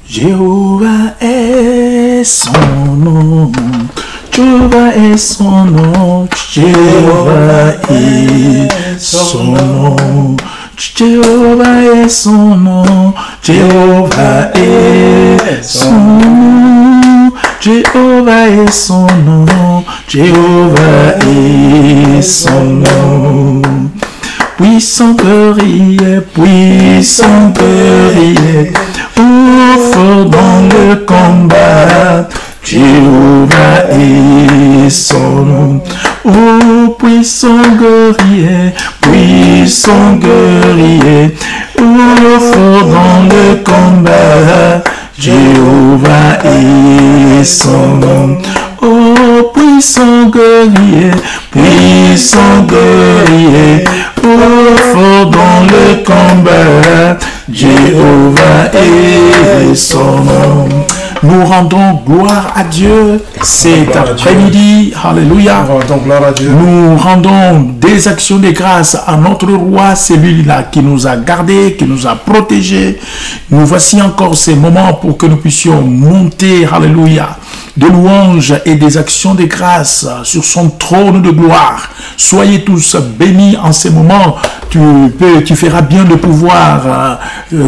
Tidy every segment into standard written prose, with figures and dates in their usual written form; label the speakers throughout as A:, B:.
A: Jéhovah est son nom. Jéhovah est son nom. Jéhovah est son nom. Jéhovah est son nom. Jéhovah est son nom. Jéhovah est son nom. Jéhovah est son nom. Puissant guerrier, puissant guerrier, fort dans le combat, Jéhovah est son nom. Oh, puissant guerrier, fort dans le combat, Jéhovah est son nom. Oh, puissant guerrier, fort dans le combat, Jéhovah est son nom. Nous rendons gloire à Dieu cet après-midi. Alléluia. Nous rendons des actions de grâce à notre roi, celui-là qui nous a gardés, qui nous a protégés. Nous voici encore ces moments pour que nous puissions monter, alléluia, de louanges et des actions de grâce sur son trône de gloire. Soyez tous bénis en ces moments. Tu feras bien de pouvoir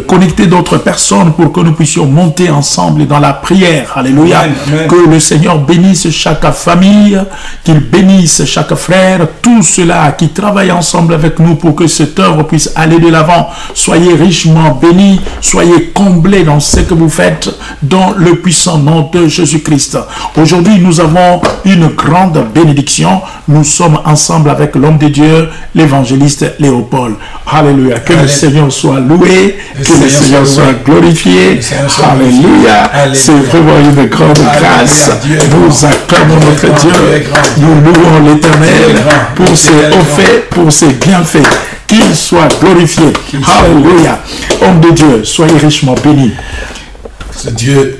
A: connecter d'autres personnes pour que nous puissions monter ensemble dans la prière. Alléluia. Amen, amen. Que le Seigneur bénisse chaque famille, qu'il bénisse chaque frère, tous ceux-là qui travaillent ensemble avec nous pour que cette œuvre puisse aller de l'avant. Soyez richement bénis, soyez comblés dans ce que vous faites dans le puissant nom de Jésus-Christ. Aujourd'hui, nous avons une grande bénédiction. Nous sommes ensemble avec l'homme de Dieu, l'évangéliste Léopold. Alléluia. Que le Seigneur soit loué, que le Seigneur soit glorifié. Alléluia. C'est vraiment une grande grâce. Nous acclamons notre Dieu. Nous louons l'Éternel pour ses hauts faits, pour ses bienfaits. Qu'il soit glorifié. Alléluia. Homme de Dieu, soyez richement bénis.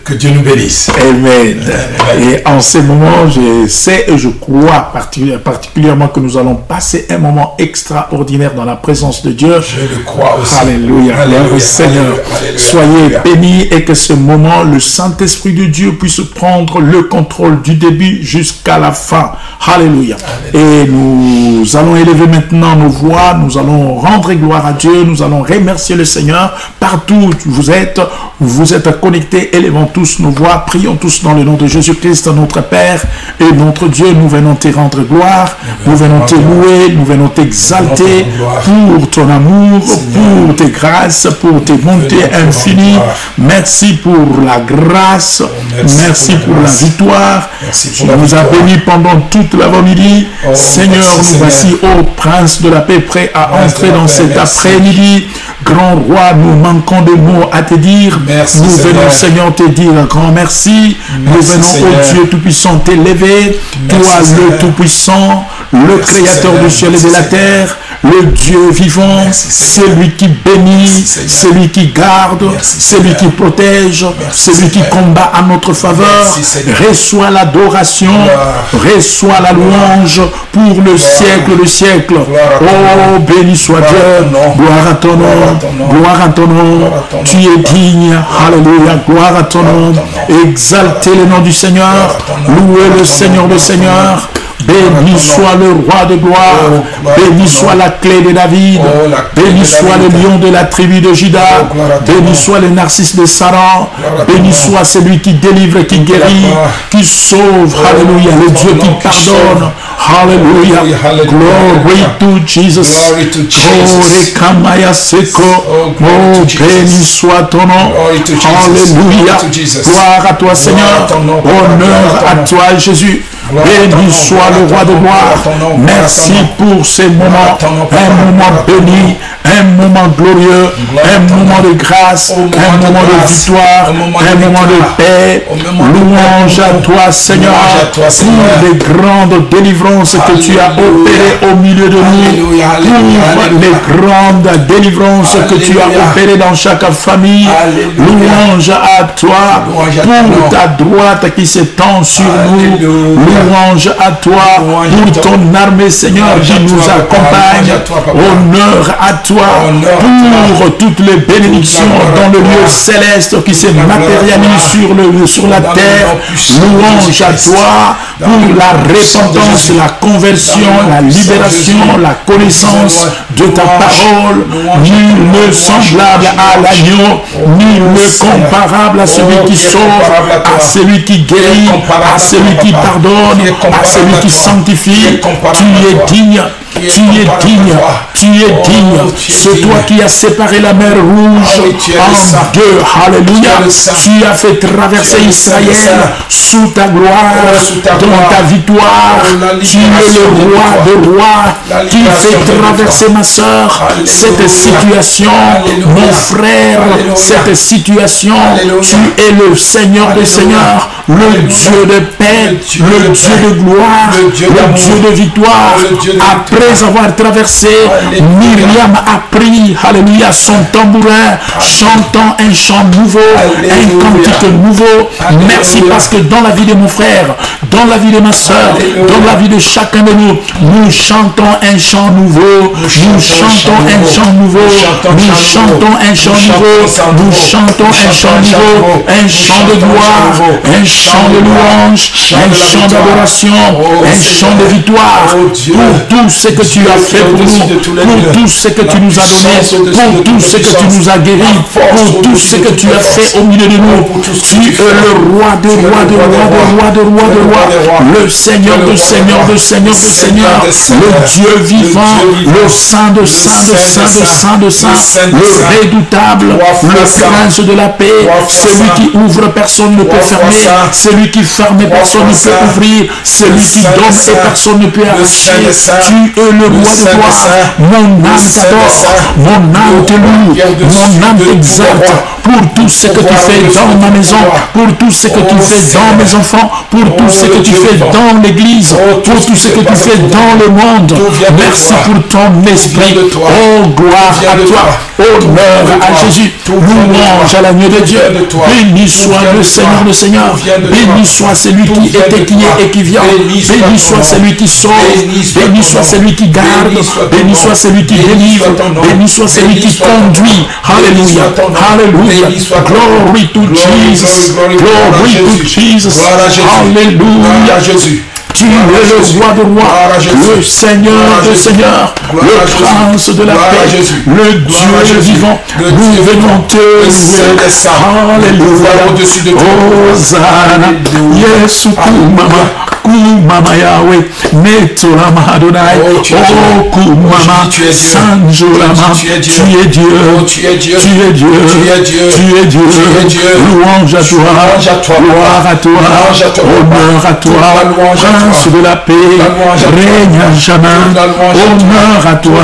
B: Que Dieu nous bénisse.
A: Amen. Et en ce moment, je sais et je crois particulièrement que nous allons passer un moment extraordinaire dans la présence de Dieu.
B: Je le crois aussi.
A: Alléluia. Alléluia. Seigneur, soyez bénis et que ce moment, le Saint-Esprit de Dieu puisse prendre le contrôle du début jusqu'à la fin. Alléluia. Et nous allons élever maintenant nos voix, nous allons rendre gloire à Dieu, nous allons remercier le Seigneur. Partout où vous êtes connectés. Élevons tous nos voix, prions tous dans le nom de Jésus-Christ, notre Père et notre Dieu. Nous venons te rendre gloire, nous venons te louer, nous venons t'exalter pour ton amour, pour tes grâces, pour tes bontés infinies. Merci pour la grâce, merci pour la victoire. Tu nous as bénis pendant toute l'avant-midi. Seigneur, nous voici, ô Prince de la paix, prêt à entrer dans cet après-midi. Grand roi, nous manquons de mots à te dire. Nous venons, Seigneur, te dire un grand merci. Nous venons, ô Dieu Tout-Puissant, t'élever. Toi, le Tout-Puissant, le Créateur du ciel et de la terre, le Dieu vivant, celui qui bénit, celui qui garde, celui qui protège, celui qui combat à notre faveur. Reçois l'adoration, reçois la louange pour le siècle de siècle. Oh, béni soit Dieu, gloire à ton nom, gloire à ton nom. Tu es digne, alléluia, gloire à ton nom. Exaltez le nom du Seigneur, louez le Seigneur des Seigneurs. Béni soit le roi de gloire, béni soit la clé de David, béni soit le lion de la tribu de Juda, béni soit le narcisse de Saran, béni soit celui qui délivre, qui guérit, qui sauve, alléluia, le Dieu qui pardonne, alléluia, glory to Jesus, glory kamaya seko, oh béni soit ton nom, alléluia, gloire à toi Seigneur, honneur à toi Jésus. Béni soit le roi de gloire. Merci pour ces moments, un moment béni, un moment glorieux, un moment de grâce, un moment de victoire, un moment de paix. Louange à toi Seigneur pour les grandes délivrances que tu as opérées au milieu de nous, pour les grandes délivrances que tu as opérées dans chaque famille. Louange à toi pour ta droite qui s'étend sur nous. Louange à toi pour ton armée, Seigneur, qui nous accompagne. Honneur à toi pour toutes les bénédictions dans le lieu céleste qui se matérialisent sur la terre. Louange à toi pour la repentance, la conversion, la libération, la connaissance de ta parole. Nul ne semblable à l'agneau, nul ne comparable à celui qui sauve, à celui qui guérit, à celui qui pardonne, à celui qui sanctifie. Tu es digne. Tu es digne, tu es digne. C'est toi qui as séparé la mer Rouge en deux. Alléluia. Tu as fait traverser Israël sous ta gloire, dans ta victoire. Tu es le roi de rois qui fait traverser, ma soeur, cette situation, mon frère, cette situation. Tu es le Seigneur des Seigneurs, le Dieu de paix, le Dieu de gloire, le Dieu de victoire. Après avoir traversé, Myriam a pris, alléluia, son tambourin, chantant un chant nouveau, un cantique nouveau. Merci parce que dans la vie de mon frère, dans la vie de ma soeur, dans la vie de chacun de nous, nous chantons un chant nouveau, nous chantons un chant nouveau, nous chantons un chant nouveau, nous chantons un chant nouveau, un chant de gloire, un chant de louange, un chant d'adoration, un chant de victoire pour tout ce que tu as fait pour nous, pour tout ce que tu nous as donné, pour tout ce que tu nous as guéri, pour tout ce que tu as fait au milieu de nous. Tu es le roi de rois, de rois, de rois, de rois, de rois, le Seigneur de Seigneur, de Seigneur, de Seigneur, le Dieu vivant, le Saint de Saint, de Saint, de Saint, de Saint, le redoutable, le prince de la paix, celui qui ouvre, personne ne peut fermer, celui qui ferme, personne ne peut ouvrir, celui qui donne et personne ne peut arracher. Tu es le roi de gloire. Mon âme t'adore, mon âme te loue, mon âme t'exalte pour tout ce que tu fais dans ma maison, pour tout ce que tu fais dans mes enfants, pour tout ce que tu fais dans l'église, pour tout ce que tu fais dans le monde. Merci pour ton esprit. Oh, gloire à toi, honneur à Jésus, louange à l'agneau de Dieu. Béni soit le Seigneur de Seigneur, béni soit celui qui était, qui est et qui vient, béni soit celui qui sauve, béni soit celui qui garde, béni soit celui qui délivre, béni soit celui qui conduit. Alléluia, alléluia. Glory to Jesus, glory to Jesus. Alléluia, Jésus. Tu es le roi de rois, le Seigneur de seigneurs, le prince de la paix, le Dieu vivant. Nous venons te louer. Alléluia. Hosanna. Yesu kumama. Kumama Yahweh, Metolama Adonai, oh Kumama, Sanjolama, tu es Dieu, tu es Dieu, tu es Dieu, tu es Dieu, louange à toi, gloire à toi, honneur à toi, prince de la paix, règne à jamais, honneur à toi,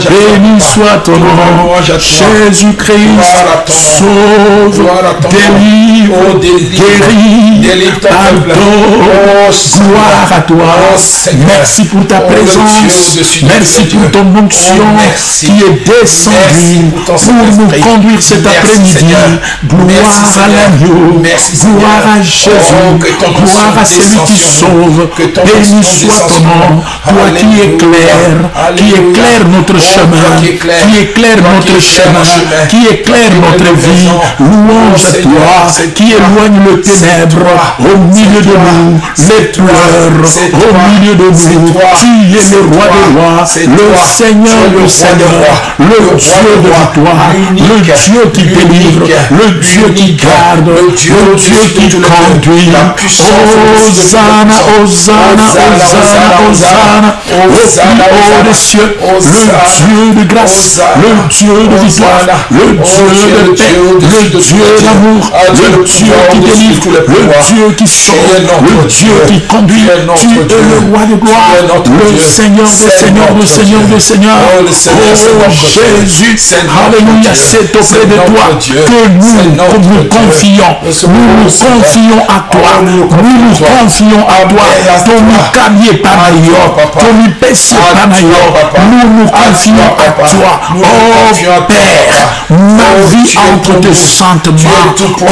A: béni soit ton nom, Jésus-Christ, sauve, délivre, guéris, pardonne. Gloire à toi. Merci pour ta présence. Merci pour ton onction qui est descendue pour nous conduire cet après-midi. Gloire à l'agneau. Gloire à Jésus. Gloire à celui qui sauve. Béni soit ton nom. Toi qui éclaire notre chemin, qui éclaire notre chemin, qui éclaire notre vie. Louange à toi qui éloigne le ténèbre au milieu de nous. Les pleurs au milieu de nous. Tu es le roi des rois, le Seigneur de seigneurs, le Dieu de victoire, le Dieu qui délivre, le Dieu qui garde, le Dieu qui conduit. Hosanna, Hosanna, Hosanna, Hosanna, au plus haut des cieux, le Dieu de grâce, le Dieu de victoire, le Dieu de paix, le Dieu d'amour, le Dieu qui délivre, le Dieu qui sauve, le Dieu qui conduit. Tu es le roi de gloire, le Seigneur des seigneurs, le Seigneur des seigneurs. Oh Jésus, alléluia, c'est auprès de toi que nous confions. Nous nous confions à toi. Nous nous confions à toi. Ton camier par ailleurs, ton nous nous confions à toi. Oh Père, ma vie entre tes saintes mains. Oh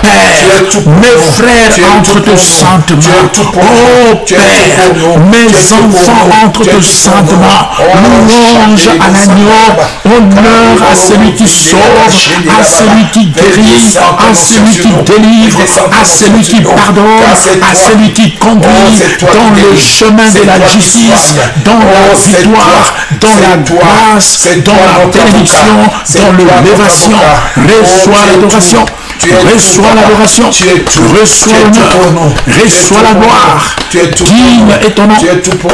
A: Père, mes frères entre tes saintes mains. Oh Père, mes enfants entre tes saintes mains. Louange à l'agneau, honneur à celui qui sauve, à celui qui guérit, à celui qui délivre, à celui qui pardonne, à celui qui conduit dans le chemin de la justice, dans la victoire, dans la grâce, dans la bénédiction, dans l'élévation. Reçois l'adoration. Reçois l'adoration, reçois l'honneur, reçois la gloire. Digne est ton nom,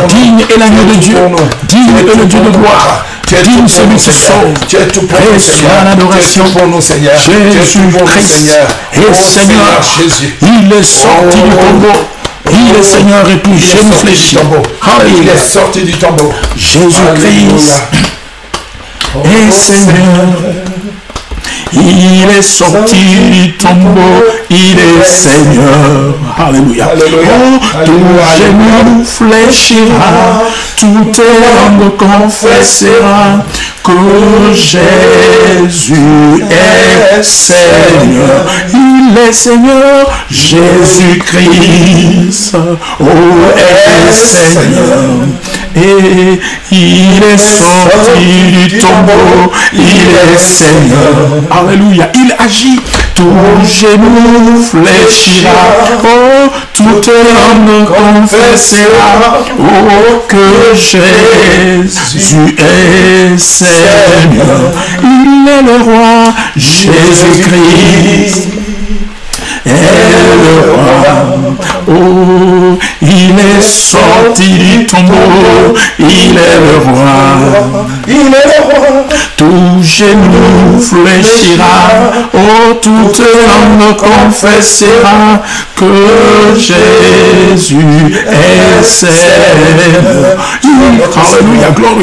A: digne est l'agneau de Dieu, digne est le Dieu de gloire, digne celui qui sauve. Reçois l'adoration, Jésus-Christ. Et Seigneur, il est sorti du tombeau. Il est Seigneur et puis genou fléchi.
B: Il est sorti du tombeau.
A: Jésus-Christ est Seigneur. Il est sorti du tombeau, il est Seigneur. Alléluia. Oh, tout genou fléchira, tout langue confessera que Jésus est Seigneur. Il est Seigneur, Jésus-Christ. Oh, est Seigneur. Et il est sorti du tombeau, il est Seigneur. Alléluia, il agit. Tout genou fléchira, oh, toute langue confessera, oh, que Jésus est Seigneur. Il est le roi, Jésus-Christ est le roi. Oh, il est sorti du tombeau, il est le roi. Il est le roi. Tout genou fléchira, oh, toute langue confessera que Jésus est Seigneur. Alléluia, gloire.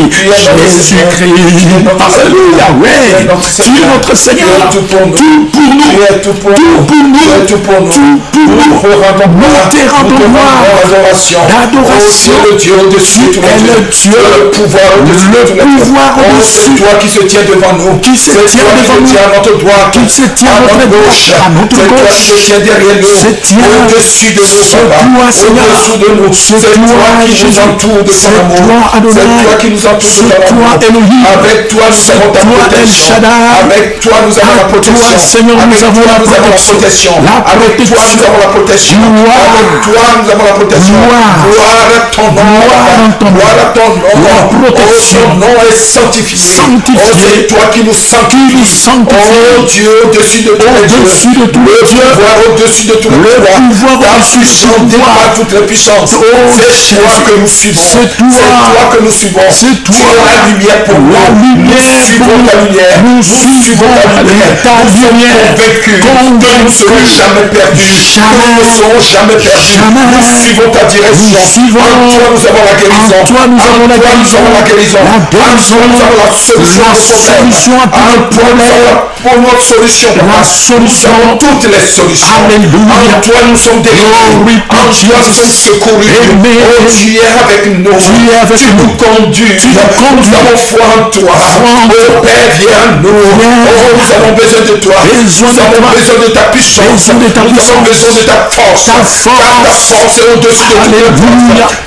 A: Jésus-Christ. Alléluia, oui. Tu es notre Seigneur. Tout pour nous. Tout pour nous. Tout pour nous. Tout pour nous. Nous te rendons gloire. L'adoration. Le Dieu au-dessus. Tu es le Dieu. Le pouvoir au-dessus. C'est toi qui se tiens devant nous. Qui se tient devant nous. À notre droite. Qui se tient à notre gauche. À notre gauche. C'est toi qui se tient derrière nous. Au-dessus de nous. C'est toi, Seigneur. Au-dessous de nous. C'est toi qui nous entoure de ton amour. C'est toi qui nous entoure de ton amour. Avec toi, nous avons ta protection. Avec toi, nous avons la protection. Seigneur, nous avons la protection. Avec toi, nous avons la protection. Avec toi, nous avons la protection. Gloire à ton nom. Gloire à ton nom. Ton nom est sanctifié. Oh, c'est toi qui nous sanctifie. Oh Dieu, au-dessus de tous les dieux. Le pouvoir au-dessus de tous les pouvoirs. Ta puissance dépasse toutes les puissances. C'est toi que nous suivons. C'est toi que nous suivons. C'est toi la lumière pour nous. Nous suivons ta lumière. Nous suivons ta lumière. Nous sommes convaincus que nous ne serons jamais perdus. Nous ne serons jamais perdus. Nous suivons ta direction. En toi nous avons la guérison. En toi nous avons la guérison. En toi nous avons la solution à tous nos problèmes. Pour notre solution. La solution. Toutes les solutions. Alléluia. En toi nous sommes délivrés. En toi nous sommes secourus. Oh, tu es avec nous. Tu nous conduis. Nous avons foi en toi. Oh Père, viens à nous. Oh, nous avons besoin de toi. Nous avons besoin de ta puissance. Nous avons besoin de ta force. Ta force est au-dessus de tout.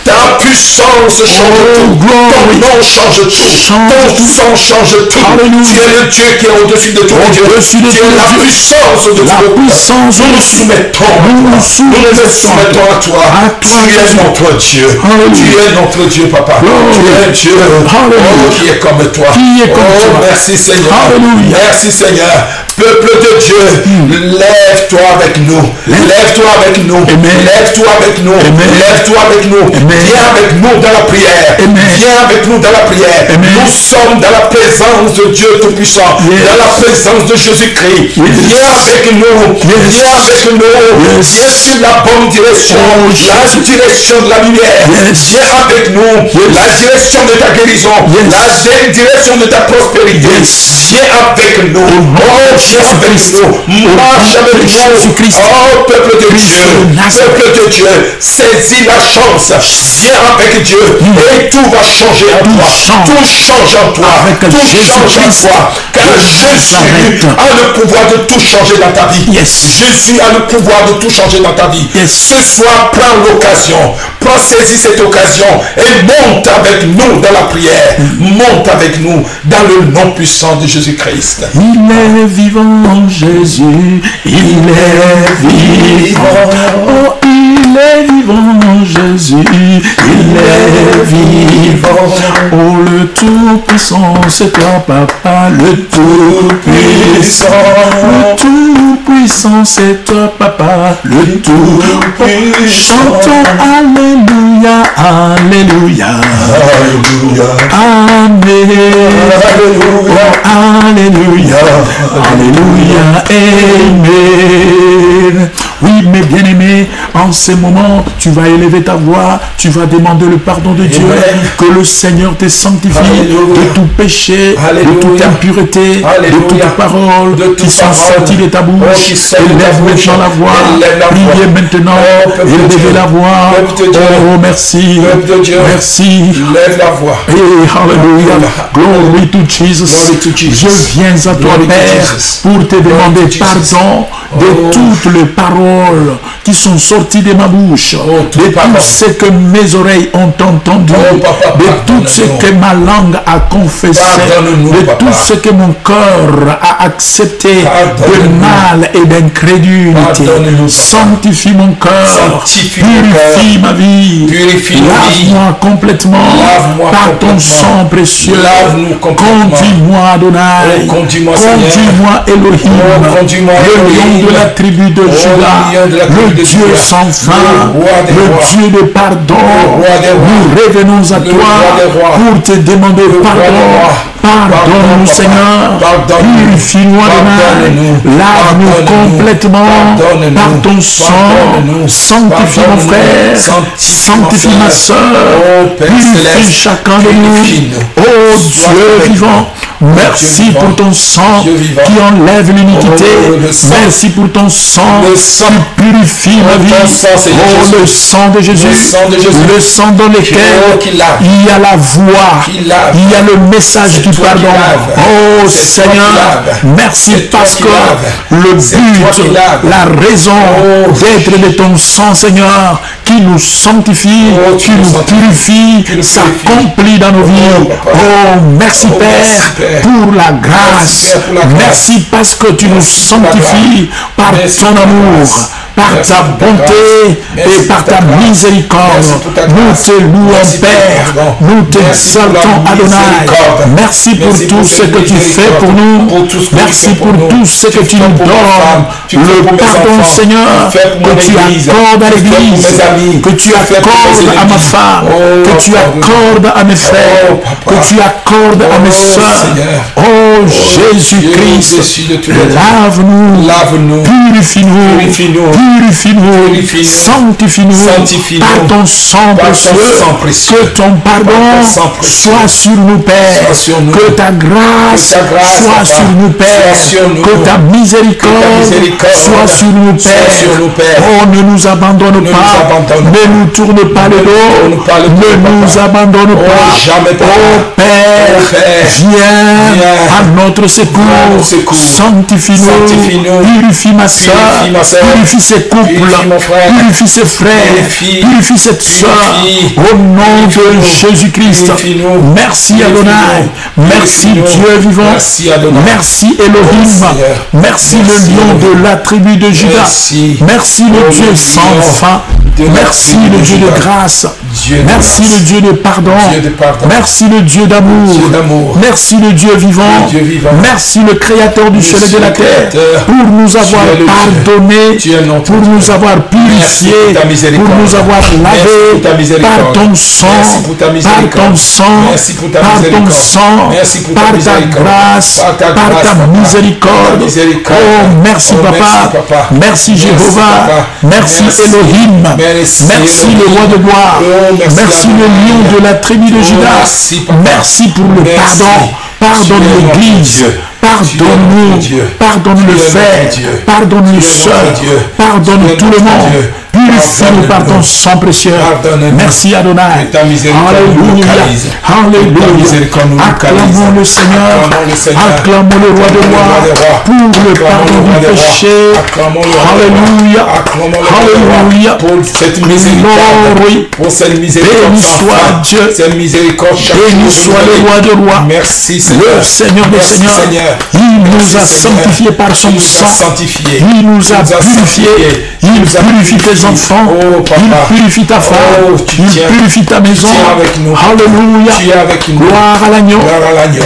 A: Ta puissance change tout. Ton nom change tout. Ton sang change tout. Tu es le Dieu qui est au-dessus de tout. Tu es la puissance de tout. Nous nous soumettons. Nous nous soumettons à toi. Tu es notre Dieu. Tu es notre Dieu, papa. Tu es Dieu. Oh, qui est comme toi. Oh, merci Seigneur. Merci Seigneur. Peuple de Dieu, lève-toi avec nous. Lève-toi avec nous. Lève-toi avec nous. Lève-toi avec nous. Viens avec nous dans la prière. Viens avec nous dans la prière. Nous sommes dans la présence de Dieu Tout-Puissant. Dans la présence de Jésus-Christ. Viens avec nous. Viens avec nous. Viens sur la bonne direction. La direction de la lumière. Viens avec nous. La direction de ta guérison. La direction de ta prospérité. Viens avec nous. Oh, viens avec nous. Marche avec de Jésus-Christ.
B: Oh, peuple de Dieu, peuple de Dieu, saisis la chance, viens avec Dieu et tout va changer en toi. Tout change en toi. Tout change en toi. Car Jésus a le pouvoir de tout changer dans ta vie. Jésus a le pouvoir de tout changer dans ta vie. Ce soir, prends l'occasion. Saisis cette occasion et monte avec nous dans la prière. Monte avec nous dans le nom puissant de Jésus-Christ.
A: Il est vivant, Jésus. Il est vivant. Oh, il est vivant, Jésus. Il est vivant. Oh, le Tout-Puissant, c'est toi, Papa. Le Tout-Puissant. Le Tout-Puissant, c'est toi, Papa. Le Tout-Puissant. Chantons Alléluia, Alléluia.
B: Alléluia.
A: Amen. Alléluia. Alléluia. Amen. Oui, mes bien-aimés, en ces moments, tu vas élever ta voix, tu vas demander le pardon de Dieu, que le Seigneur te sanctifie de tout péché, de toute impureté, de toute parole qui sont sorties de ta bouche. Élève maintenant la voix, priez maintenant, élevez la voix. Oh, merci, merci.
B: Lève la voix.
A: Et alléluia, glory to Jesus. Je viens à toi, Père, pour te demander pardon de toutes les paroles qui sont sorties de ma bouche, de tout ce que mes oreilles ont entendu, de tout ce que ma langue a confessé, de tout ce que mon cœur a accepté de mal et d'incrédulité. Sanctifie mon cœur, purifie ma vie, lave-moi complètement par ton sang précieux. Conduis-moi, Adonai, conduis-moi, Elohim, le lion de la tribu de Juda, le Dieu sans fin, le Dieu de pardon. Nous revenons à toi pour te demander pardon. Pardonne-nous, Seigneur. Purifie-nous, Adonai. Lave-nous complètement par ton sang. Sanctifie mon frère. Sanctifie ma soeur. Purifie chacun de nous. Oh Dieu vivant. Merci pour ton sang qui enlève l'iniquité. Merci pour ton sang qui purifie ma vie. Oh, le sang de Jésus. Le sang dans lequel il y a la voix. Il y a le message du pardon. Oh Seigneur, merci parce que le but, la raison d'être de ton sang, Seigneur, qui nous sanctifie, qui nous purifie, s'accomplit dans nos vies. Oh, merci Père pour la grâce. Merci parce que tu nous sanctifies par ton amour, par ta bonté et par ta miséricorde. Nous te louons, Père. Nous t'exaltons, Adonai. Merci pour tout ce que tu fais pour nous. Merci pour tout ce que tu nous donnes. Le pardon, Seigneur, que tu accordes à l'Église, que tu accordes à ma femme, que tu accordes à mes frères, que tu accordes à mes soeurs. Oh Jésus-Christ, lave-nous, purifie-nous, sanctifie-nous par ton sang précieux. Que ton pardon soit sur nous, Père. Que ta grâce soit sur nous, Père. Que ta miséricorde soit sur nous, Père. Oh, ne nous abandonne pas. Ne nous tourne pas le dos. Ne nous abandonne pas. Oh, Père, viens à notre secours. Sanctifie-nous. Purifie ma soeur. Purifie ses couples. Purifie ses frères. Purifie cette soeur. Au nom de Jésus-Christ. Merci Adonai. Merci Dieu vivant. Merci Elohim. Merci le lion de la tribu de Juda. Merci le Dieu sans fin. Merci le Dieu de grâce. Merci le Dieu de pardon. Merci le Dieu d'amour. Merci le Dieu vivant. Merci le Créateur du ciel et de la terre pour nous avoir pardonné, pour nous avoir purifié, pour nous avoir lavé par ton sang, par ton sang, par ta grâce, par ta miséricorde. Oh, merci Papa. Merci Jéhovah. Merci Elohim. Merci le roi de gloire. Merci le lion de la tribu de Juda. Merci pour le pardon. Pardonne l'Église. Pardonne-nous. Pardonne le frère. Pardonne les sœurs. Pardonne tout le monde. Purifie-nous par ton sang précieux. Merci Adonai. Alléluia. Alléluia. Acclamons le Seigneur. Acclamons le roi de rois pour le pardon du péché. Alléluia. Alléluia.
B: Pour cette miséricorde. Pour cette miséricorde.
A: Béni soit Dieu.
B: Cette miséricorde.
A: Béni soit le roi de rois.
B: Merci Seigneur.
A: Le Seigneur des Seigneurs. Il nous a sanctifiés par son sang. Il nous a purifiés. Il purifie tes enfants. Il purifie ta femme. Il purifie ta maison. Alléluia. Gloire à l'agneau.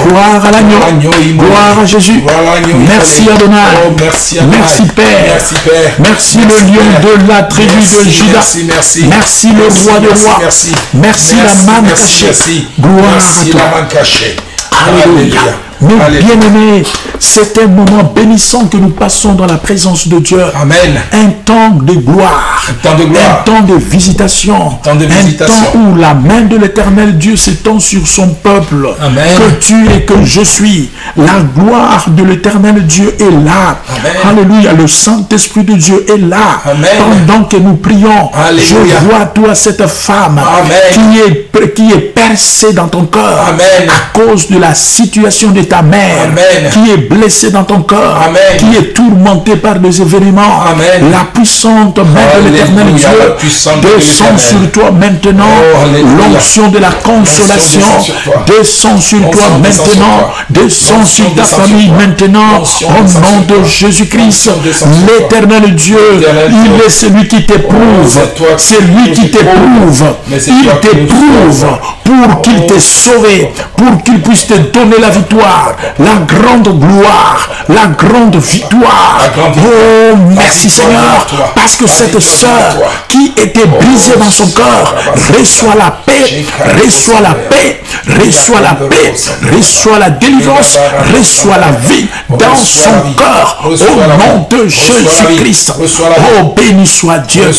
A: Gloire à l'agneau. Gloire à Jésus. Merci Adonai. Merci Père. Merci le lion de la tribu de Juda. Merci le roi de rois. Merci la manne cachée. Gloire à toi. Alléluia. Mes bien-aimés, c'est un moment bénissant que nous passons dans la présence de Dieu.
B: Amen.
A: Un temps de gloire. Un temps de visitation. Un temps où la main de l'Éternel Dieu s'étend sur son peuple.
B: Amen.
A: Que tu es, que je suis. La gloire de l'Éternel Dieu est là.
B: Amen.
A: Alléluia. Le Saint-Esprit de Dieu est là.
B: Amen.
A: Pendant que nous prions,
B: Alléluia.
A: je vois toi cette femme qui est percée dans ton cœur.
B: Amen.
A: À cause de la situation de ta mère.
B: Amen.
A: Qui est blessée dans ton cœur.
B: Amen.
A: Qui est tourmentée par des événements.
B: Amen.
A: La puissante main de l'Éternel Dieu descend sur toi maintenant. L'onction de la consolation descend sur toi maintenant. Descend sur ta famille maintenant. Au nom de Jésus-Christ. L'Éternel Dieu, il est celui qui t'éprouve. C'est lui qui t'éprouve. Il t'éprouve pour qu'il t'ait sauvé, pour qu'il puisse te donner la victoire, la grande gloire, la grande victoire. Oh, merci Seigneur, parce que cette sœur qui était brisée dans son cœur reçoit la paix, reçoit la paix, reçoit la paix, reçoit la délivrance, reçoit la vie dans son cœur, au nom de Jésus-Christ. Oh, béni soit Dieu.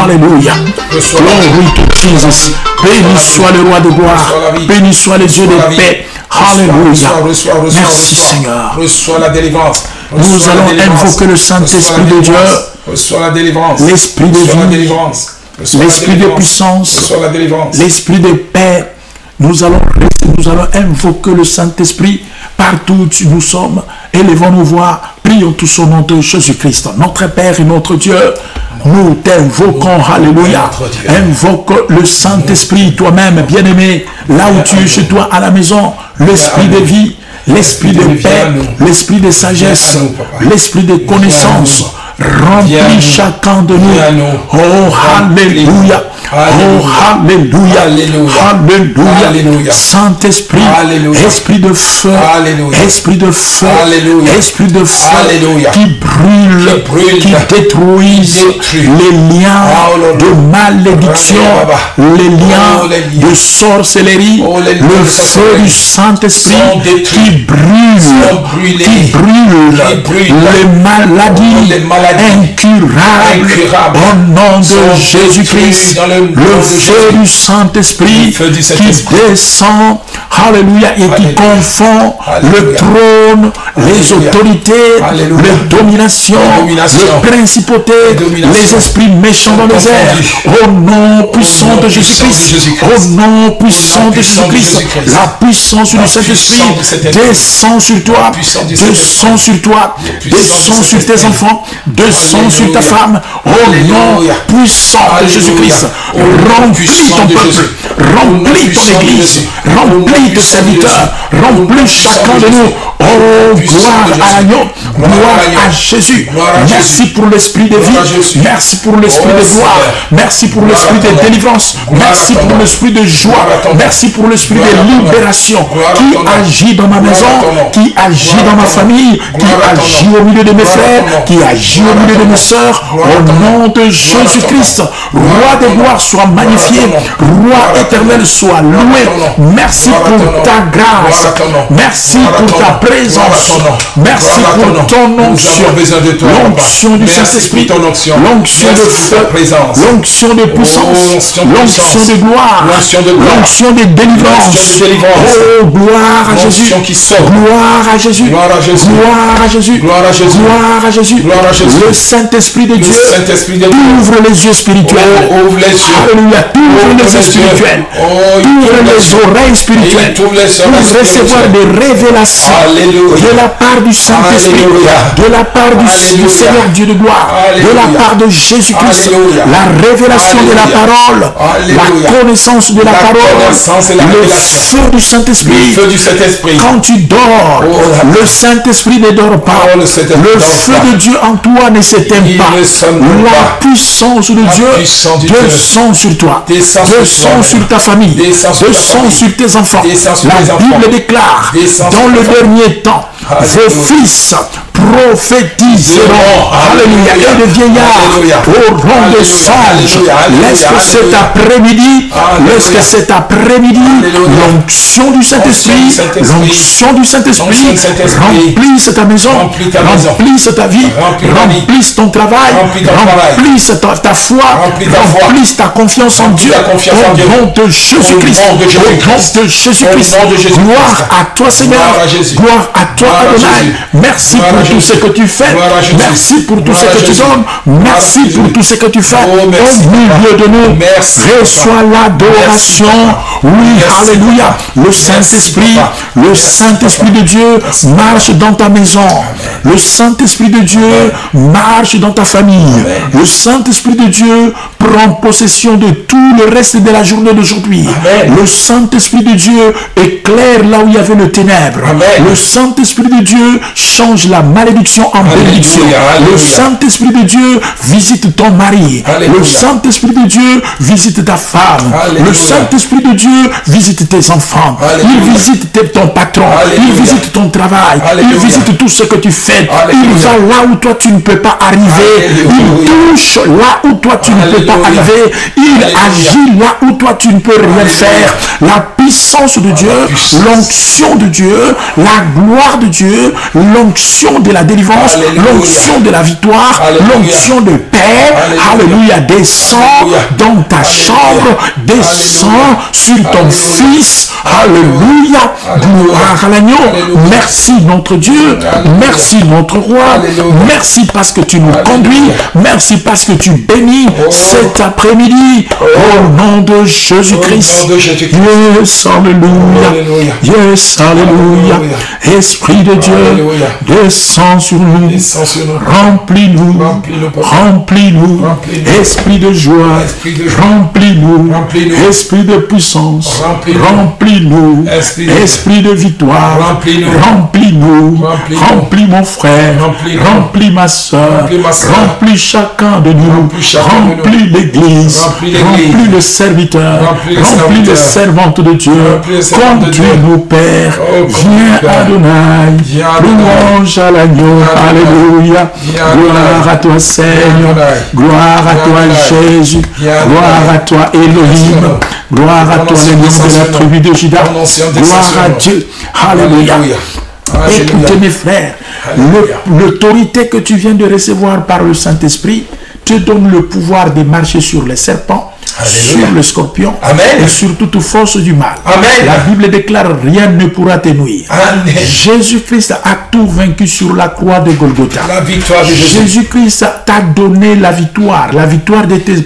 A: Alléluia. Glory to Jesus. Béni soit le roi de gloire. Béni soit les yeux de paix. Alléluia. Merci Seigneur.
B: Reçois la délivrance.
A: Nous allons invoquer le Saint-Esprit de Dieu.
B: Reçois la délivrance.
A: L'Esprit de vie. L'Esprit de puissance. L'Esprit de paix. Nous allons invoquer le Saint-Esprit partout où nous sommes. Élevons nos voix. Prions tous au nom de Jésus-Christ. Notre Père et notre Dieu. Nous t'invoquons, alléluia. Invoque le Saint-Esprit, toi-même, bien-aimé, là où tu es chez toi à la maison, l'esprit de vie, l'esprit de paix, l'esprit de sagesse, l'esprit de connaissance. Remplis chacun de nous. Oh, alléluia. Oh, alléluia. Alléluia. Saint-Esprit, esprit de feu, esprit de feu, esprit de feu qui brûle, qui détruise les liens de malédiction, les liens de sorcellerie, le feu du Saint-Esprit qui brûle les maladies incurables au nom de Jésus-Christ. Le feu du Saint-Esprit qui descend, alléluia, et qui confond le trône, les autorités, les dominations, les principautés, les esprits méchants dans les airs. Au nom puissant de Jésus-Christ, au nom puissant de Jésus-Christ, la puissance du Saint-Esprit descend sur toi, descend sur toi, descend sur tes enfants, descend sur ta femme. Au nom puissant de Jésus-Christ, remplis ton peuple, remplis ton église, remplis tes serviteurs, remplis chacun de nous. Oh, gloire à l'agneau, gloire à Jésus. Merci pour l'esprit de vie, merci pour l'esprit de gloire, merci pour l'esprit de délivrance, merci pour l'esprit de joie, merci pour l'esprit de libération qui agit dans ma maison, qui agit dans ma famille, qui agit au milieu de mes frères, qui agit au milieu de mes sœurs. Au nom de Jésus-Christ, roi de gloire, soit magnifié. Roi éternel, soit loué. Merci pour ta grâce. Merci pour ta présence. Merci pour ton onction. L'onction du Saint-Esprit. L'onction de feu. L'onction de puissance. L'onction de gloire. L'onction de délivrance. Oh, gloire à Jésus. Gloire à Jésus. Gloire à Jésus. Gloire à Jésus. Le Saint-Esprit de Dieu ouvre les yeux spirituels. Alléluia. Ouvre les yeux spirituels. Ouvre les oreilles spirituelles. Pour recevoir des révélations de la part du Saint-Esprit, de la part du Seigneur Dieu de gloire, de la part de Jésus-Christ. La révélation de la parole, la connaissance de la parole, le feu du Saint-Esprit. Quand tu dors, le Saint-Esprit ne dort pas. Le feu de Dieu en toi ne s'éteint pas. La puissance de Dieu descend sur toi, descend sur ta famille, descend sur tes enfants. La Bible déclare dans le dernier temps, vos fils prophétiseront, alléluia, et les vieillards auront des songes. Laisse que cet après-midi, l'onction du Saint-Esprit, remplisse ta maison, remplisse ta vie, remplisse ton travail, remplisse ta foi, remplisse ta confiance en Dieu, au nom de Jésus-Christ, au nom de Jésus-Christ. Gloire à toi, Seigneur, gloire à toi, Adonai. Merci pour tout ce que tu fais. Merci pour tout ce que tu donnes. Merci pour tout ce que tu fais au milieu de nous. Reçois l'adoration. Oui, alléluia. Le Saint-Esprit de Dieu marche dans ta maison. Le Saint-Esprit de Dieu marche dans ta famille. Le Saint-Esprit de Dieu prend possession de tout le reste de la journée d'aujourd'hui. Le Saint-Esprit de Dieu éclaire là où il y avait le ténèbre. Le Saint-Esprit de Dieu change la malédiction en bénédiction. Le Saint-Esprit de Dieu visite ton mari. Le Saint-Esprit de Dieu visite ta femme. Le Saint-Esprit de Dieu visite tes enfants. Il visite ton patron. Il visite ton travail. Il visite tout ce que tu fais. Il va là où toi tu ne peux pas arriver. Il touche là où toi tu ne peux pas arriver. Il agit là où toi tu ne peux rien faire. La puissance de Dieu, l'onction de Dieu, la gloire de Dieu, l'onction de la délivrance, l'onction de la victoire, l'onction de paix, alléluia, descend dans ta chambre, descend sur ton fils, alléluia, gloire à l'agneau. Merci notre Dieu, merci notre roi, merci parce que tu nous conduis, merci parce que tu bénis cet après-midi, au nom de Jésus-Christ. Yes, alléluia, yes, alléluia. Esprit de Dieu, descends sur nous, remplis-nous, remplis-nous, esprit de joie, remplis-nous, esprit de puissance, remplis-nous, esprit de victoire, remplis-nous, remplis mon frère, remplis ma soeur, remplis chacun de nous, remplis l'église, remplis le serviteur, remplis les servantes de Dieu, conduis-nous Père, viens Adonai, louange à l'agneau, alléluia, gloire à toi Seigneur, gloire à toi Jésus, gloire à toi Elohim, gloire à toi le nom de la tribu de Juda, gloire à Dieu, alléluia. Écoutez mes frères, l'autorité que tu viens de recevoir par le Saint-Esprit te donne le pouvoir de marcher sur les serpents, sur le scorpion, et sur toute force du mal. La Bible déclare rien ne pourra te nuire. Jésus-Christ a tout vaincu sur la croix de Golgotha. Jésus-Christ t'a donné la victoire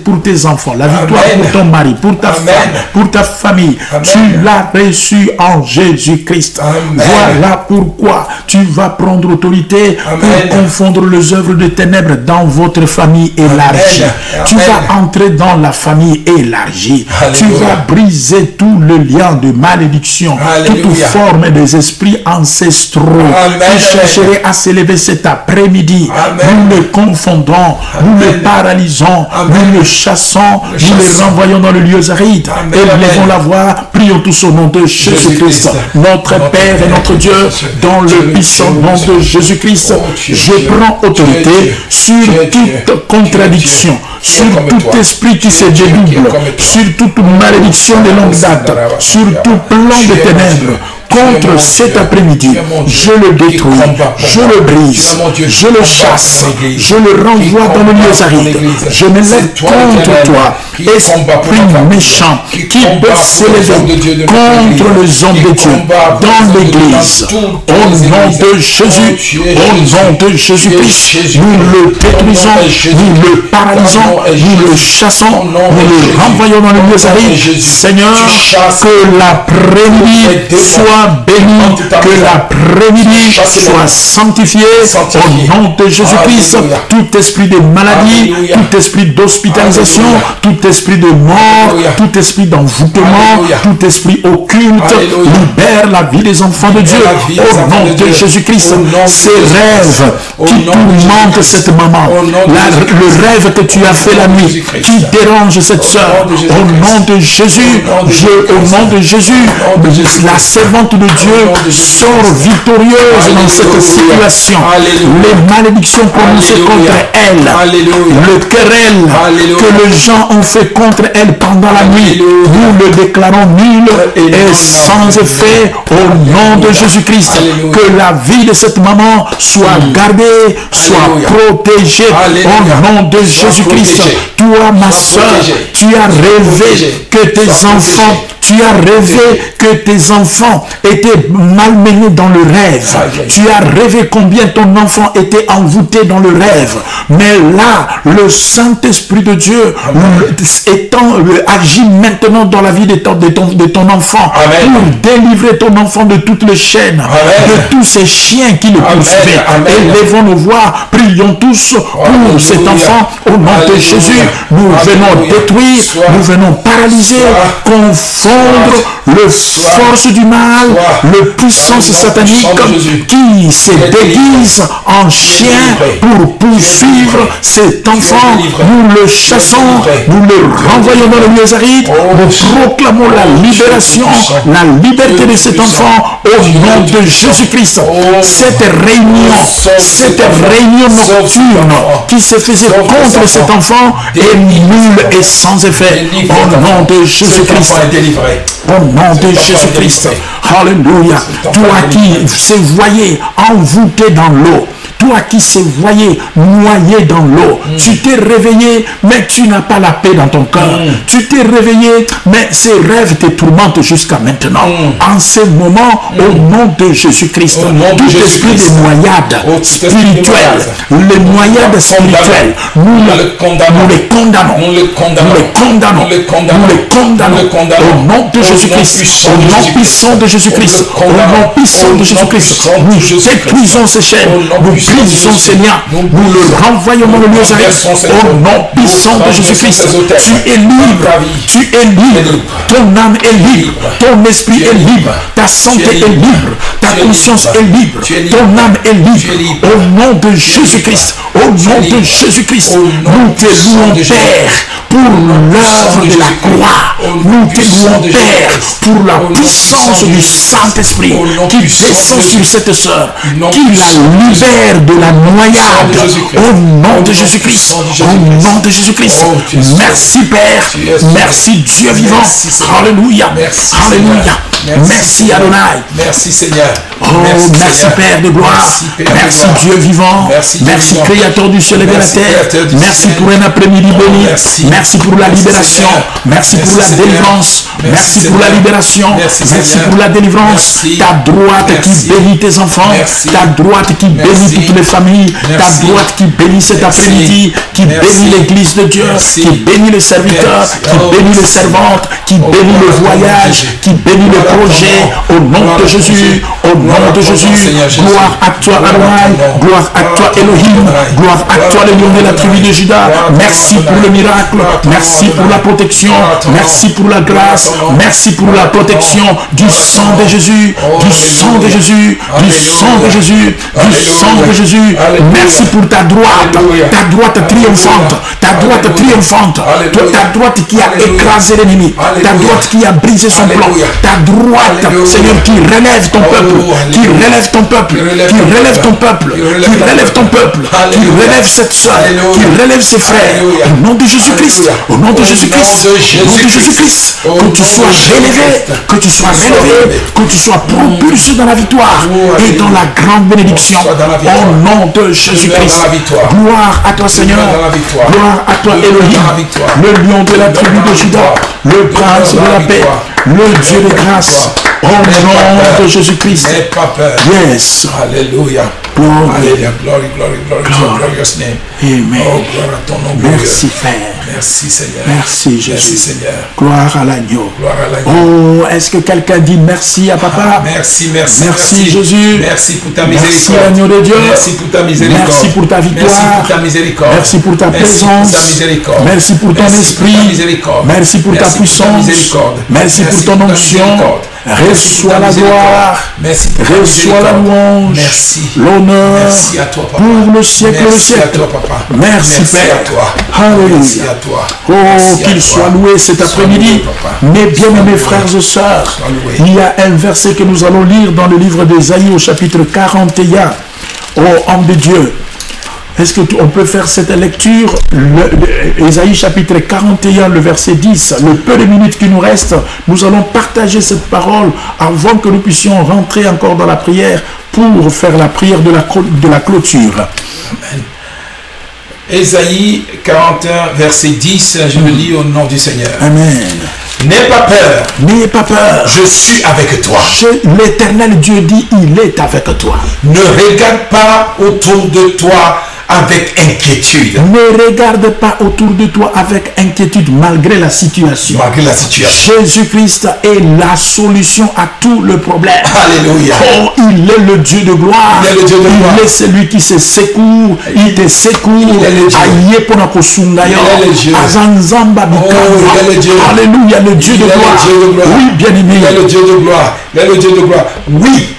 A: pour tes enfants, la victoire pour ton mari, pour ta femme, pour ta famille. Tu l'as reçu en Jésus-Christ. Voilà pourquoi tu vas prendre autorité pour confondre les œuvres de ténèbres dans votre famille élargie. Tu vas entrer dans la famille élargie. Tu vas briser tout le lien de malédiction, toute forme des esprits ancestraux qui chercheraient à s'élever cet après-midi. Nous les confondons, nous les paralysons, nous les chassons, nous les renvoyons dans le lieu aride. Élevons la voix, Prions tous au nom de Jésus-Christ, notre Père et notre Dieu, dans le puissant nom de Jésus-Christ. Je prends autorité sur toute contradiction, sur tout esprit qui se dédouble, sur toute malédiction de longue date, sur tout plan de ténèbres. Contre cet après-midi, je le détruis, je le brise, je le chasse, je le renvoie dans le lieu aride. Je me lève contre toi, esprit méchant qui peut s'élever contre les hommes de Dieu dans l'Église. Au nom de Jésus, au nom de Jésus-Christ, nous le détruisons, nous le paralysons, nous le chassons, nous le renvoyons dans le lieu aride. Seigneur, que l'après-midi soit béni, que l'après-midi soit sanctifié au nom de Jésus-Christ. Tout esprit de maladie, tout esprit d'hospitalisation, tout esprit de mort, tout esprit d'envoûtement, tout esprit occulte, libère la vie des enfants de Dieu au nom de Jésus-Christ. Ces rêves qui tourmentent cette maman, le rêve que tu as fait la nuit, qui dérange cette soeur, au nom de Jésus, au nom de Jésus, la servante de Dieu sort victorieuse dans cette situation. Les malédictions prononcées contre elle, le querelle que les gens ont fait contre elle pendant la nuit, nous le déclarons nul et sans effet au nom de Jésus-Christ. Que la vie de cette maman soit gardée, soit protégée au nom de Jésus-Christ. Toi, ma soeur, tu as rêvé que tes enfants étaient malmenés dans le rêve. Tu as rêvé combien ton enfant était envoûté dans le rêve. Mais là, le Saint-Esprit de Dieu agit maintenant dans la vie de ton enfant. Amen. Pour délivrer ton enfant de toutes les chaînes, amen, de tous ces chiens qui le poursuivaient. Élevons nos voix, prions tous pour cet enfant au nom de Jésus. Nous venons détruire, nous venons paralyser, confondre le force du mal, le puissance satanique qui se déguise en chien pour poursuivre cet enfant. Nous le chassons, nous le renvoyons dans le lieu aride, nous proclamons la libération, la liberté de cet enfant au nom de Jésus-Christ. Cette réunion nocturne qui se faisait contre cet enfant est nulle et sans effet au nom de Jésus-Christ. Au nom de Jésus-Christ. Alléluia. Toi qui se voyais envoûté dans l'eau, toi qui se voyais noyé dans l'eau, tu t'es réveillé, mais tu n'as pas la paix dans ton cœur. Tu t'es réveillé, mais ces rêves te tourmentent jusqu'à maintenant. En ce moment, au nom de Jésus-Christ, tout esprit de noyade spirituelle, les noyades spirituelles, nous les condamnons. Au nom de Jésus-Christ, au nom puissant de Jésus-Christ, au nom puissant de Jésus-Christ, nous détruisons ces chaînes, nous brisons ces liens, nous le renvoyons dans le lieu aride, au nom puissant de Jésus-Christ. Tu es libre, ton âme est libre, ton esprit est libre, ta santé est libre, ta conscience est libre, ton âme est libre, au nom de Jésus-Christ, au nom de Jésus-Christ. Nous te louons, Père, pour l'œuvre de la croix, nous te louons, Père, pour la puissance du Saint-Esprit qui descend sur cette sœur, qui la libère de la noyade, au nom de Jésus-Christ, au nom de Jésus-Christ. Merci Père, merci Dieu vivant, alléluia, alléluia. Merci Adonai.
B: Merci Seigneur.
A: Oh, merci Père de gloire. Merci Dieu vivant. Merci Créateur du ciel et de la terre. Merci pour un après-midi béni. Merci pour la libération. Merci pour la délivrance. Merci pour la libération. Merci pour la délivrance. Ta droite qui bénit tes enfants. Ta droite qui bénit toutes les familles. Ta droite qui bénit cet après-midi. Qui bénit l'église de Dieu. Qui bénit les serviteurs. Qui bénit les servantes. Qui bénit le voyage. Qui bénit le projet, au nom de Jésus, au nom de Jésus. Gloire à toi Adonai, gloire à toi Elohim, gloire à toi le lion de la tribu de Juda. Merci pour le miracle, merci pour la protection, merci pour la grâce, merci pour la protection du sang de Jésus, du sang de Jésus, du sang de Jésus, du sang de Jésus. Merci pour ta droite triomphante, ta Ta droite triomphante. Ta droite qui a écrasé l'ennemi. Ta droite qui a brisé son plan. Ta droite, Seigneur, qui relève ton peuple. Qui relève ton peuple. Qui relève ton peuple. Qui relève ton peuple. Qui relève cette soeur. Qui relève ses frères. Au nom de Jésus-Christ. Au nom de Jésus-Christ. Au nom de Jésus-Christ. Que tu sois relevé. Que tu sois relevé. Que tu sois propulsé dans la victoire et dans la grande bénédiction. Au nom de Jésus-Christ. Gloire à toi, Seigneur. Gloire à toi, Elohim. Le lion de la tribu de Juda. Le prince de la paix. Le Dieu de grâce. Au nom de Jésus-Christ.
B: N'aie pas peur.
A: Yes.
B: Alléluia. Alléluia. Glory, glory, glory to your glorious name.
A: Amen.
B: Oh, gloire à ton nom.
A: Merci, Père.
B: Merci, Seigneur.
A: Merci, Jésus.
B: Merci, Seigneur.
A: Gloire à l'agneau.
B: Gloire à l'agneau.
A: Oh, est-ce que quelqu'un dit merci à Papa?
B: Merci, merci,
A: merci, Jésus.
B: Merci pour ta miséricorde.
A: Merci, l'agneau de Dieu.
B: Merci pour ta miséricorde.
A: Merci pour ta victoire.
B: Merci pour ta miséricorde.
A: Merci pour ta présence.
B: Merci pour ta miséricorde.
A: Merci pour ton esprit. Merci pour ta puissance. Merci pour ton onction. Reçois la gloire. Reçois la louange. L'honneur.
B: Merci à toi, Papa.
A: Pour le siècle et le siècle.
B: Merci à toi, Papa.
A: Merci, Père.
B: À toi.
A: Alléluia.
B: Merci à toi.
A: Oh, qu'il soit loué cet après-midi. Mes bien-aimés frères et sœurs, il y a un verset que nous allons lire dans le livre d'Ésaïe au chapitre 41. Oh, homme de Dieu, est-ce qu'on peut faire cette lecture? Ésaïe chapitre 41, le verset 10. Le peu de minutes qui nous restent, nous allons partager cette parole avant que nous puissions rentrer encore dans la prière pour faire la prière de la clôture.
B: Amen. Ésaïe 41, verset 10, je le lis au nom du Seigneur.
A: Amen.
B: N'aie pas peur.
A: N'ayez pas peur.
B: Je suis avec toi.
A: L'Éternel Dieu dit, il est avec toi.
B: Ne regarde pas autour de toi avec inquiétude.
A: Ne regarde pas autour de toi avec inquiétude malgré la situation.
B: Malgré la situation.
A: Jésus-Christ est la solution à tout le problème.
B: Alléluia.
A: Oh, il est le Dieu de gloire.
B: Il est le Dieu de gloire.
A: Il est celui qui se secoue. Il te secoue.
B: Il est le Dieu. Il est le Dieu.
A: Oh,
B: il est le Dieu.
A: Alléluia, le Dieu de gloire. Oui, bien aimé.
B: Il est le Dieu de gloire. Il est le Dieu de gloire. Oui,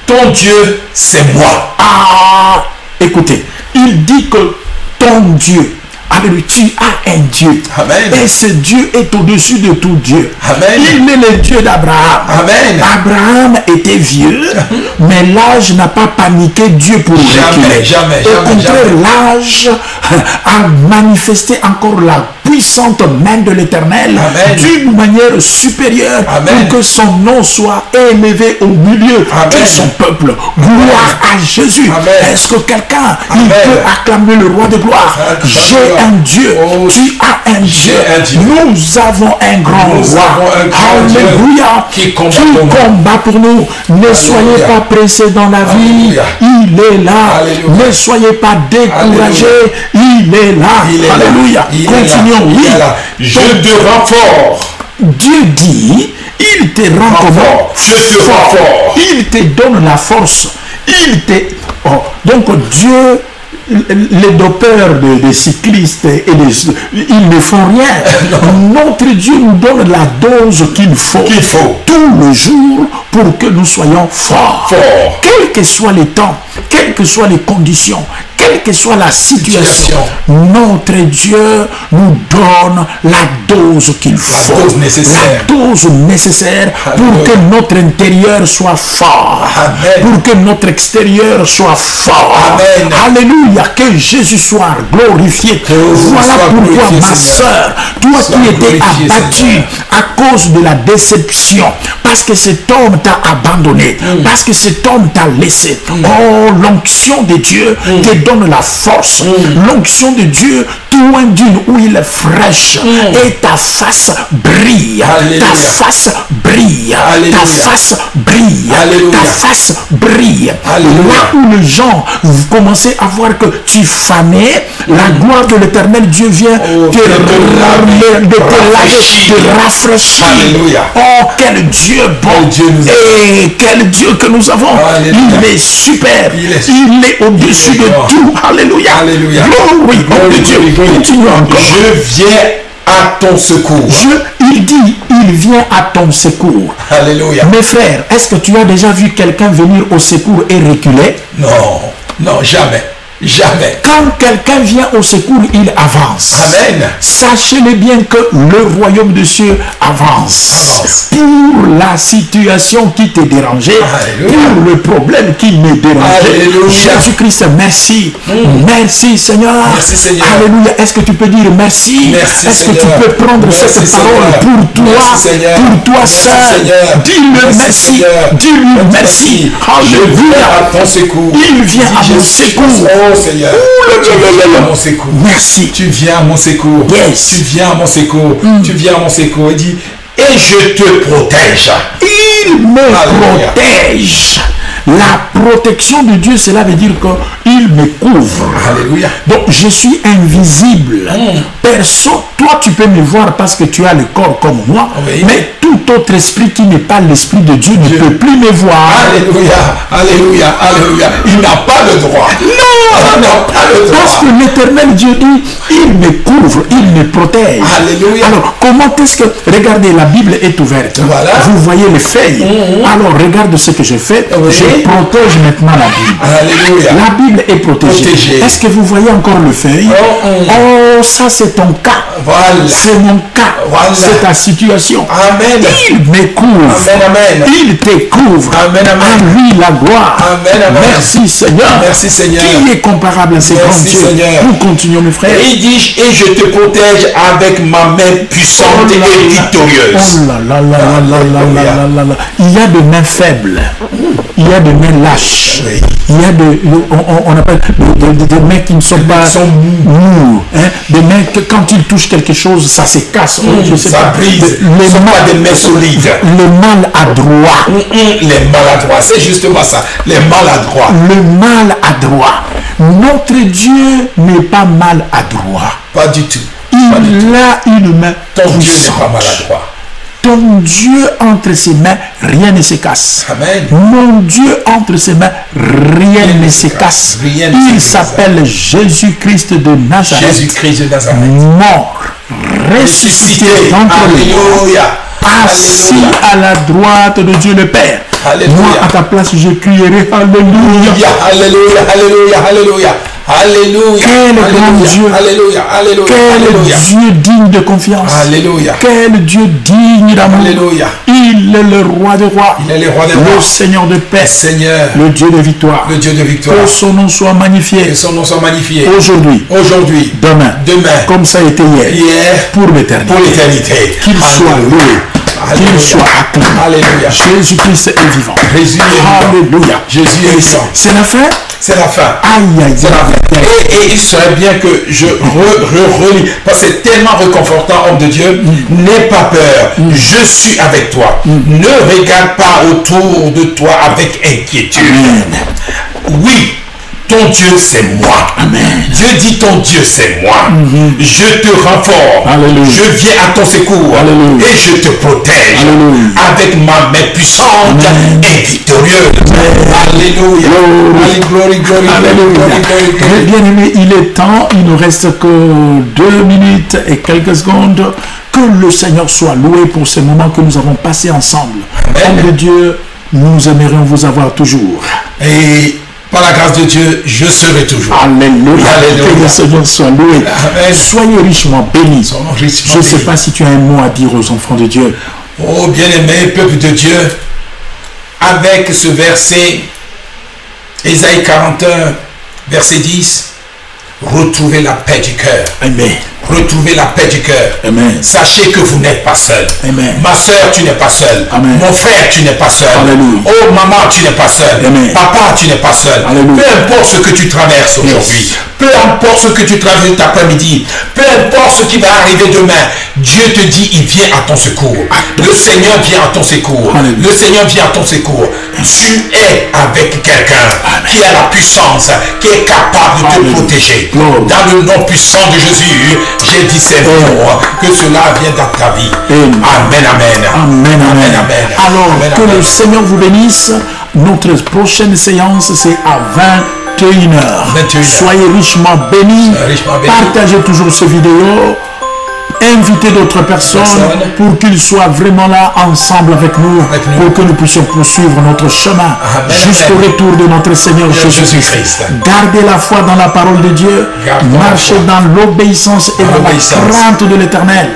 B: ton Dieu, c'est moi.
A: Ah, écoutez. Il dit que ton Dieu, alléluia, tu as un Dieu.
B: Amen.
A: Et ce Dieu est au-dessus de tout Dieu.
B: Amen.
A: Il est le Dieu d'Abraham.
B: Amen.
A: Abraham était vieux, mais l'âge n'a pas paniqué Dieu pour reculer.
B: Jamais.
A: Au contraire, l'âge a manifesté encore la puissante main de l'Éternel d'une manière supérieure. Amen. Pour que son nom soit élevé au milieu de son peuple. Gloire à Jésus. Est-ce que quelqu'un peut acclamer le roi de gloire? J'ai un Dieu. Tu as un Dieu. Nous avons un grand roi. Alléluia. Qui combat pour nous. Ne soyez pas pressés dans la vie. Il est là. Ne soyez pas découragés. Il est là. Alléluia. Continuons. Oui.
B: Je te rends fort.
A: Dieu dit, il te rend comment?
B: Je te rends fort.
A: Il te donne la force. Il te... Oh. Donc Dieu, les dopeurs des cyclistes, ils ne font rien. Notre Dieu nous donne la dose qu'il faut tout le jour pour que nous soyons forts. Quels que soient les temps, quelles que soient les conditions, quelle que soit la situation, notre Dieu nous donne la dose qu'il faut. La dose nécessaire pour que notre intérieur soit fort. Amen. Pour que notre extérieur soit fort. Amen. Alléluia. Que Jésus soit glorifié. Voilà pourquoi, ma soeur, toi qui étais abattu à cause de la déception, parce que cet homme t'a abandonné, parce que cet homme t'a laissé. Oh, l'onction de Dieu te donne la force. L'onction de Dieu t'oint d'une huile fraîche et ta face brille. Alléluia. Ta face brille. Alléluia. Ta face brille. Alléluia. Ta face brille. Alléluia. Là où les gens commençaient à voir que tu famais, la gloire de l'Éternel Dieu vient te rafraîchir. Alléluia. Oh, quel Dieu bon. Et quel Dieu que nous avons. Alléluia. Il est super. Il est au-dessus de tout. Alléluia. Alléluia. Glory de Dieu. Continue encore.
B: Je viens à ton secours.
A: Il dit, il vient à ton secours.
B: Alléluia.
A: Mes frères, est-ce que tu as déjà vu quelqu'un venir au secours et reculer?
B: Non, non, jamais. Jamais.
A: Quand quelqu'un vient au secours, il avance.
B: Amen.
A: Sachez-le bien que le royaume de Dieu avance. Pour la situation qui te dérangeait,
B: Alléluia.
A: pour le problème qui me dérangeait.
B: Alléluia.
A: Jésus-Christ, merci. Merci Seigneur.
B: Merci Seigneur.
A: Alléluia. Est-ce que tu peux dire merci?
B: Merci
A: Est-ce que tu
B: Seigneur.
A: peux prendre
B: Merci
A: cette
B: Seigneur.
A: parole pour toi?
B: Merci Seigneur.
A: Pour toi
B: Merci
A: seul.
B: Seigneur.
A: Dis-le merci.
B: Seigneur.
A: Dis-lui merci.
B: Je viens
A: Alléluia.
B: à ton secours.
A: Il vient à mon secours.
B: Oh Seigneur. Tu viens à mon secours.
A: Merci.
B: Tu viens à mon secours.
A: Yes.
B: Tu viens à mon secours. Tu viens à mon secours. Il dit, et je te protège.
A: Il me
B: Alléluia.
A: protège. La protection de Dieu, cela veut dire qu'il me couvre.
B: Alléluia.
A: Donc je suis invisible. Personne, toi tu peux me voir parce que tu as le corps comme moi,
B: Oui.
A: mais tout autre esprit qui n'est pas l'esprit de Dieu ne peut plus me voir.
B: Alléluia. Alléluia. Alléluia. Il n'a pas le droit.
A: Non,
B: Il n'a pas le droit.
A: parce que l'éternel Dieu dit, il me couvre, il me protège.
B: Alléluia.
A: Alors, comment est-ce que, regardez, la Bible est ouverte.
B: Voilà.
A: Vous voyez les feuilles. Alors, regarde ce que je fais.
B: Oui.
A: Je protège maintenant la Bible.
B: Alléluia.
A: La Bible est protégée.
B: Protégée.
A: Est-ce que vous voyez encore le feuille? Oh, ça c'est ton cas.
B: Voilà.
A: C'est mon cas.
B: Voilà.
A: C'est ta situation.
B: Amen.
A: Il me couvre.
B: Amen, amen.
A: Il te couvre.
B: Amen, amen.
A: À lui la gloire.
B: Amen, amen.
A: Merci Seigneur.
B: Merci, Seigneur.
A: Qui est comparable à ces
B: Merci,
A: grands dieux?
B: Seigneur.
A: Nous continuons mes frères.
B: Et il dit, et je te protège avec ma main puissante et victorieuse.
A: Oh là là là là là là là là là là. Il y a des mains faibles. Il y a des mains lâches.
B: Oui.
A: Il y a on appelle des mains qui ne sont pas
B: sont
A: mous. Hein? Des mains que quand ils touchent quelque chose, ça se casse. Je sais
B: Ça
A: pas.
B: brise.
A: Les
B: Ce sont pas des mains solides.
A: Les maladroits.
B: Les maladroits, c'est justement ça. Les maladroits.
A: Le maladroit. Notre Dieu n'est pas maladroit.
B: Pas du tout. Pas du tout.
A: Il a une main
B: Ton Dieu n'est
A: puissante.
B: pas maladroit.
A: Ton Dieu entre ses mains, rien ne se casse.
B: Amen.
A: Mon Dieu entre ses mains, rien ne se casse.
B: Rien ne se
A: Il
B: casse.
A: s'appelle Jésus-Christ de Nazareth,
B: Jésus-Christ de Nazareth.
A: mort, ressuscité d'entre les morts,
B: Alléluia.
A: assis
B: Alléluia.
A: à la droite de Dieu le Père.
B: Alléluia.
A: Moi, à ta place, je crierai Alléluia.
B: Alléluia. Alléluia. Alléluia. Alléluia.
A: Quel grand Dieu.
B: Alléluia. Alléluia.
A: Quel
B: Alléluia.
A: Dieu digne de confiance.
B: Alléluia.
A: Quel Dieu digne d'amour.
B: Alléluia.
A: Il est le roi des rois.
B: Il est le roi des
A: Le
B: rois.
A: Seigneur de paix.
B: Seigneur,
A: Le Dieu de victoire.
B: le Dieu de victoire.
A: Que son nom soit magnifié.
B: Que son nom soit magnifié.
A: Aujourd'hui,
B: Aujourd'hui,
A: demain,
B: demain,
A: comme ça a été hier,
B: hier,
A: pour l'éternité.
B: pour l'éternité.
A: Qu'il soit
B: Alléluia.
A: loué, qu'il
B: Alléluia.
A: soit acclamé.
B: Alléluia.
A: Jésus-Christ est vivant.
B: Jésus est vivant.
A: Alléluia.
B: Jésus est vivant.
A: C'est la fin.
B: C'est la fin.
A: Aïe, aïe,
B: C'est la fin.
A: aïe.
B: Et il serait bien que je relis, parce que c'est tellement réconfortant, homme de Dieu. N'aie pas peur. Je suis avec toi. Ne regarde pas autour de toi avec inquiétude.
A: Amen.
B: Oui, ton Dieu c'est moi.
A: Amen.
B: Dieu dit ton Dieu c'est moi. Je te renforce.
A: Alléluia.
B: Je viens à ton secours.
A: Alléluia.
B: Et je te protège.
A: Alléluia.
B: Avec ma main puissante et victorieuse. Alléluia. Glory, glory, glory,
A: Alléluia.
B: glory.
A: Bien aimé, il est temps, il ne reste que 2 minutes et quelques secondes. Que le Seigneur soit loué pour ces moments que nous avons passés ensemble.
B: Amen.
A: Homme de Dieu, nous aimerions vous avoir toujours.
B: Et par la grâce de Dieu, je serai toujours.
A: Alléluia.
B: Alléluia.
A: Que le Seigneur soit loué.
B: Amen.
A: Soyez richement bénis.
B: Son nom richement
A: Je ne sais
B: béni.
A: pas si tu as un mot à dire aux enfants de Dieu.
B: Oh bien-aimé peuple de Dieu, avec ce verset, Ésaïe 41, verset 10, retrouvez la paix du cœur.
A: Amen.
B: Retrouvez la paix du cœur.
A: Amen.
B: Sachez que vous n'êtes pas seul.
A: Amen.
B: Ma soeur, tu n'es pas seul.
A: Amen.
B: Mon frère, tu n'es pas seul.
A: Alléluia.
B: Oh maman, tu n'es pas seul.
A: Amen.
B: Papa, tu n'es pas seul.
A: Alléluia.
B: Peu importe ce que tu traverses aujourd'hui. Peu importe ce que tu traverses cet après-midi. Peu importe ce qui va arriver demain. Dieu te dit, il vient à ton secours. Le Seigneur vient à ton secours.
A: Alléluia.
B: Le Seigneur vient à ton secours. Tu es avec quelqu'un qui a la puissance, qui est capable de te
A: Alléluia.
B: protéger.
A: Gloire.
B: Dans le nom puissant de Jésus, j'ai dit ces mots, que cela vienne dans ta vie.
A: Amen.
B: Amen, amen.
A: Amen, amen.
B: Amen.
A: Alors,
B: Amen,
A: que
B: amen.
A: le Seigneur vous bénisse. Notre prochaine séance, c'est à 21h.
B: 21h.
A: Soyez richement bénis.
B: Soyez richement bénis.
A: Partagez toujours cette vidéo. inviter d'autres personnes pour qu'ils soient vraiment là ensemble avec nous, pour que nous puissions poursuivre notre chemin jusqu'au retour de notre Seigneur Jésus-Christ. Gardez la foi dans la parole de Dieu, marchez dans l'obéissance et dans la crainte de l'Éternel.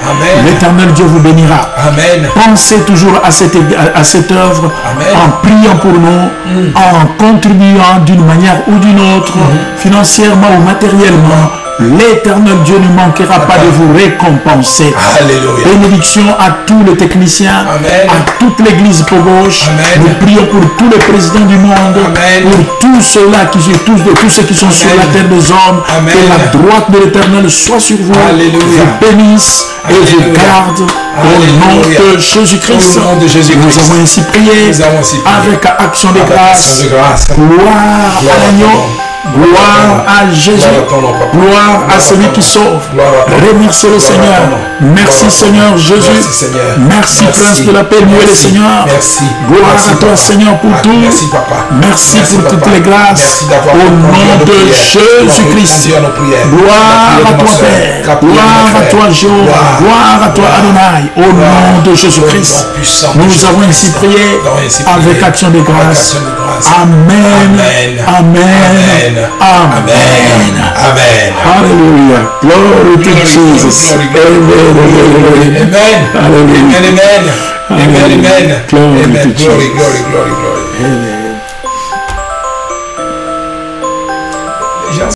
A: L'Éternel Dieu vous bénira. Pensez toujours à cette œuvre en priant pour nous, en contribuant d'une manière ou d'une autre, financièrement ou matériellement. L'Éternel Dieu ne manquera pas de vous récompenser.
B: Alléluia.
A: Bénédiction à tous les techniciens, à toute l'église pour gauche. Nous prions pour tous les présidents du monde, pour tous ceux-là tous ceux qui sont sur la terre des hommes. Que la droite de l'Éternel soit sur vous, vous bénisse et vous garde au nom de Jésus-Christ. Nous avons ainsi prié avec action de grâce. Gloire à l'agneau. Gloire à Jésus, gloire à celui qui sauve. Remerciez le Seigneur. Merci Seigneur Jésus. Merci Prince de la paix, nous le Seigneur. Gloire à toi Seigneur pour tout. Merci pour toutes les grâces. Au nom de Jésus-Christ. Gloire à toi Père. Gloire à toi Jéhovah. Gloire à toi Adonai. Au nom de Jésus-Christ. Nous avons ainsi prié avec action de grâce. Amen. Amen. Amen.
B: Amen.
A: Hallelujah. Glory to Jesus. Amen.
B: Amen. Amen. Amen. Amen. Amen.
A: Glory to
B: Glory,
A: Jesus.
B: glory, glory, glory.